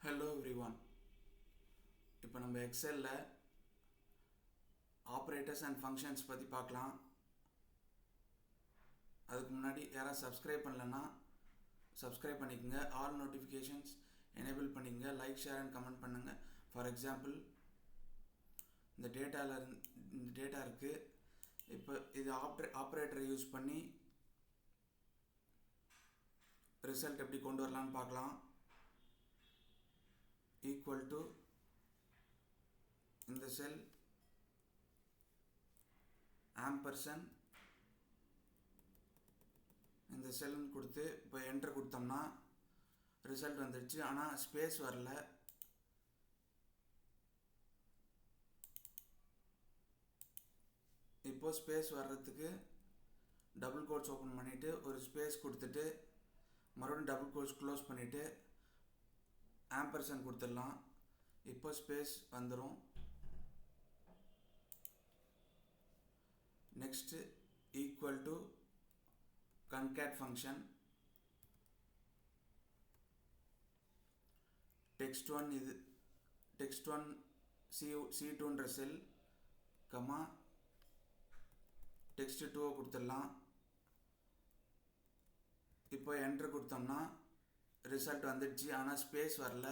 Hello everyone. இப்போ நம்ம எக்ஸலில் operators and functions பற்றி பார்க்கலாம். அதுக்கு முன்னாடி யாராவது சப்ஸ்கிரைப் பண்ணலன்னா சப்ஸ்கிரைப் பண்ணிக்கோங்க. ஆல் நோட்டிஃபிகேஷன்ஸ் எனேபிள் பண்ணிக்கோங்க. லைக், ஷேர் அண்ட் கமெண்ட் பண்ணுங்கள். ஃபார் எக்ஸாம்பிள், இந்த டேட்டா இருக்குது. இப்போ இது ஆப்ரேட்டரை யூஸ் பண்ணி ரிசல்ட் எப்படி கொண்டு வரலான்னு பார்க்கலாம். ஈக்குவல் டு இந்த செல் ஆம்பர்சன் இந்த செல்னு கொடுத்து இப்போ என்டர் கொடுத்தோம்னா ரிசல்ட் வந்துடுச்சு. ஆனால் ஸ்பேஸ் வரல. இப்போ ஸ்பேஸ் வர்றதுக்கு டபுள் கோட்ஸ் ஓப்பன் பண்ணிவிட்டு ஒரு ஸ்பேஸ் கொடுத்துட்டு மறுபடியும் டபுள் கோட்ஸ் க்ளோஸ் பண்ணிவிட்டு ஆம்பர்சன் கொடுத்துடலாம். இப்போ ஸ்பேஸ் வந்துடும். Next equal to concat function. text1 இது text1 C2ன்ற செல் கமா text2 கொடுத்துடலாம். இப்போ என்ட்ரு கொடுத்தோம்னா ரிசல்ட் வந்துடுச்சு. ஆனால் ஸ்பேஸ் வரல.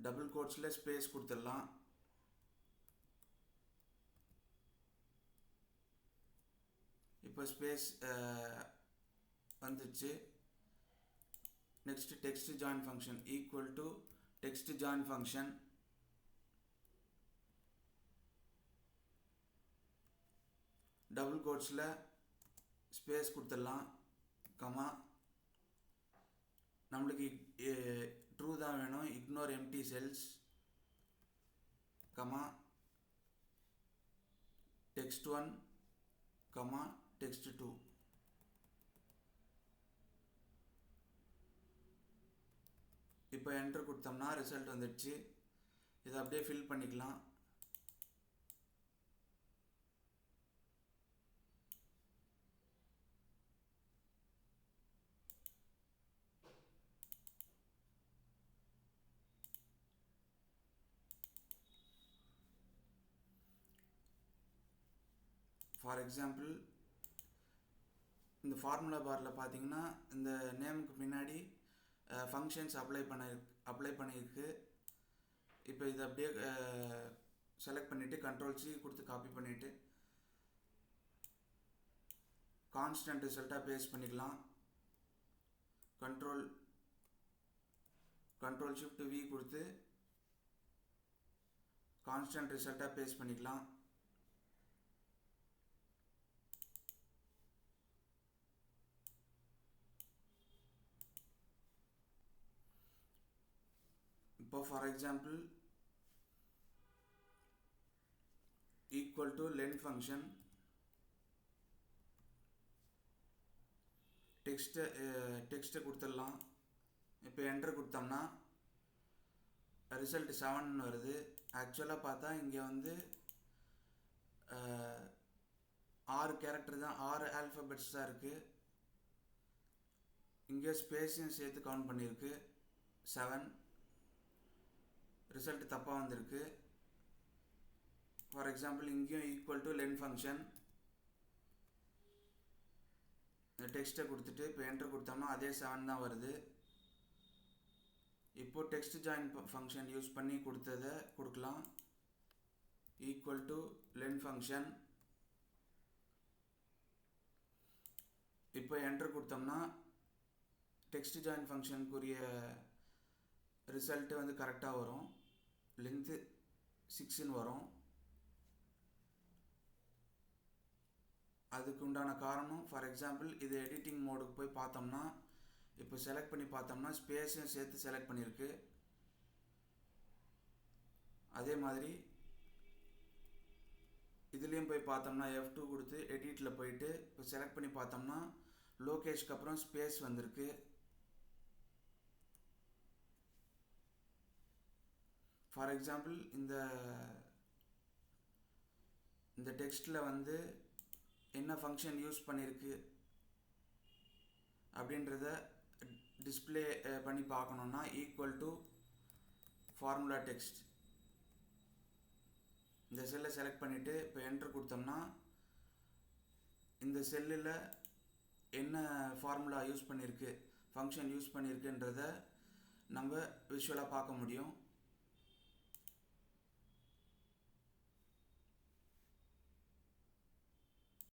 டபுள் கோட்ஸில் ஸ்பேஸ் கொடுத்துடலாம். இப்போ ஸ்பேஸ் வந்துடுச்சு. Next text join function equal to text join function. Double கோட்ஸில் ஸ்பேஸ் கொடுத்துடலாம். கமா நம்மளுக்கு ட்ரூ தான் வேணும். Ignore empty cells. Comma text1 comma text2. இப்போ என்டர் கொடுத்தோம்னா ரிசல்ட் வந்துடுச்சு. இதை அப்படியே ஃபில் பண்ணிக்கலாம். ஃபார் எக்ஸாம்பிள், இந்த ஃபார்முலா பாரில் பார்த்தீங்கன்னா இந்த நேமுக்கு பின்னாடி ஃபங்க்ஷன்ஸ் அப்ளை பண்ணியிருக்கு. இப்போ இதை அப்படியே செலக்ட் பண்ணிவிட்டு கண்ட்ரோல்-C கொடுத்து காப்பி பண்ணிவிட்டு கான்ஸ்டன்ட் ரிசல்ட்டாக பேஸ்ட் பண்ணிக்கலாம். கண்ட்ரோல்-Shift-V கொடுத்து கான்ஸ்டன்ட் ரிசல்ட்டாக பேஸ்ட் பண்ணிக்கலாம். இப்போ for example equal to len function டெக்ஸ்ட்டை கொடுத்துடலாம். இப்போ என்டர் கொடுத்தோம்னா ரிசல்ட் 7 வருது. ஆக்சுவலாக பார்த்தா இங்கே வந்து 6 கேரக்டர் தான், 6 ஆல்ஃபபெட்ஸ் தான் இருக்குது. இங்கே ஸ்பேஸையும் சேர்த்து கவுண்ட் பண்ணியிருக்கு. 7. ரிசல்ட் தப்பாக வந்திருக்கு. ஃபார் எக்ஸாம்பிள் இங்கேயும் ஈக்குவல் டு லென் ஃபங்க்ஷன் இந்த டெக்ஸ்ட்டை கொடுத்துட்டு இப்போ என்டர் கொடுத்தோம்னா அதே 7 தான் வருது. இப்போது டெக்ஸ்ட் ஜாயின் ஃபங்க்ஷன் யூஸ் பண்ணி கொடுத்ததை கொடுக்கலாம். Equal to len function. இப்போ என்டர் கொடுத்தோம்னா டெக்ஸ்ட் ஜாயின் ஃபங்க்ஷனுக்குரிய ரிசல்ட்டு வந்து கரெக்டாக வரும். லென்த்து 6ன்னு வரும். அதுக்கு உண்டான காரணம், ஃபார் எக்ஸாம்பிள் இது எடிட்டிங் மோடுக்கு போய் பார்த்தோம்னா இப்போ செலக்ட் பண்ணி பார்த்தோம்னா ஸ்பேஸையும் சேர்த்து செலக்ட் பண்ணியிருக்கு. அதே மாதிரி இதுலேயும் போய் பார்த்தோம்னா F2 கொடுத்து எடிட்டில் போயிட்டு இப்போ செலக்ட் பண்ணி பார்த்தோம்னா லோகேஷ்க்கு அப்புறம் ஸ்பேஸ் வந்திருக்கு. ஃபார் எக்ஸாம்பிள் இந்த டெக்ஸ்ட்டில் வந்து என்ன ஃபங்க்ஷன் யூஸ் பண்ணியிருக்கு அப்படின்றத டிஸ்பிளே பண்ணி பார்க்கணுன்னா ஈக்குவல் டு ஃபார்முலா டெக்ஸ்ட். இந்த செல்லை செலக்ட் பண்ணிவிட்டு இப்போ என்ட்ரு கொடுத்தோம்னா இந்த செல்லில் என்ன ஃபார்முலா யூஸ் பண்ணியிருக்கு, ஃபங்க்ஷன் யூஸ் பண்ணியிருக்குன்றத நம்ம விஷுவலாக பார்க்க முடியும்.